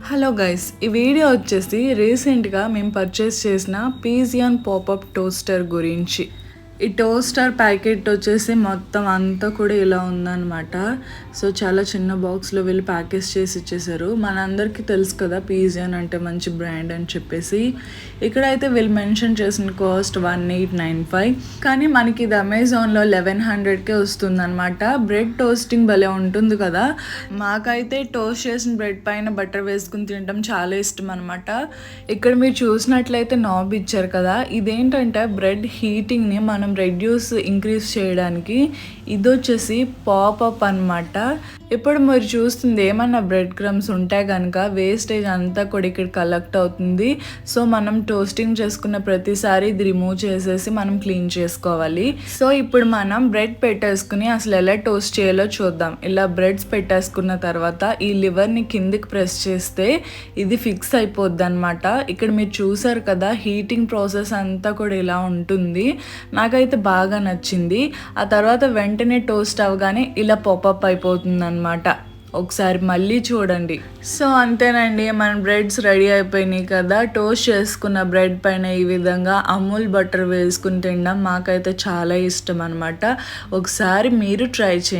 Hello guys, ఈ video వచ్చేసి రీసెంట్గా మేము పర్చేస్ చేసిన పీజియన్ పాపప్ టోస్టర్ గురించి. ఈ టోస్టర్ ప్యాకెట్ వచ్చేసి మొత్తం అంతా కూడా ఇలా ఉందన్నమాట. సో చాలా చిన్న బాక్స్లో వీళ్ళు ప్యాకేజ్ చేసి ఇచ్చేసారు. మనందరికీ తెలుసు కదా పీజియన్ అంటే మంచి బ్రాండ్ అని చెప్పేసి. ఇక్కడైతే వీళ్ళు మెన్షన్ చేసిన కాస్ట్ 1895, కానీ మనకి ఇది అమెజాన్లో 1100కే వస్తుందన్నమాట. బ్రెడ్ టోస్టింగ్ భలే ఉంటుంది కదా. మాకైతే టోస్ట్ చేసిన బ్రెడ్ పైన బటర్ వేసుకుని తినడం చాలా ఇష్టం అనమాట. ఇక్కడ మీరు చూసినట్లయితే నాబ్ ఇచ్చారు కదా, ఇదేంటంటే బ్రెడ్ హీటింగ్ని మనం రెడ్యూస్ ఇంక్రీజ్ చేయడానికి. ఇది వచ్చేసి పాపప్ అనమాట. ఇప్పుడు మీరు చూస్తుంది ఏమన్నా బ్రెడ్ క్రమ్స్ ఉంటే కనుక వేస్టేజ్ అంతా కూడా ఇక్కడ కలెక్ట్ అవుతుంది. సో మనం టోస్టింగ్ చేసుకున్న ప్రతిసారి ఇది రిమూవ్ చేసేసి మనం క్లీన్ చేసుకోవాలి. సో ఇప్పుడు మనం బ్రెడ్ పెట్టేసుకుని అసలు ఎలా టోస్ట్ చేయాలో చూద్దాం. ఇలా బ్రెడ్స్ పెట్టేసుకున్న తర్వాత ఈ లివర్ని కిందికి ప్రెస్ చేస్తే ఇది ఫిక్స్ అయిపోద్ది అనమాట. ఇక్కడ మీరు చూసారు కదా, హీటింగ్ ప్రాసెస్ అంతా కూడా ఇలా ఉంటుంది. నాకైతే బాగా నచ్చింది. ఆ తర్వాత వెంటనే టోస్ట్ అవగానే ఇలా పాపప్ అయిపోతుంది అనమాట. ఒకసారి మళ్ళీ చూడండి. సో అంతేనండి, మన బ్రెడ్స్ రెడీ అయిపోయినాయి కదా. టోస్ట్ చేసుకున్న బ్రెడ్ పైన ఈ విధంగా అమూల్ బటర్ వేసుకుని తినడం మాకైతే చాలా ఇష్టం అనమాట. ఒకసారి మీరు ట్రై చేయండి.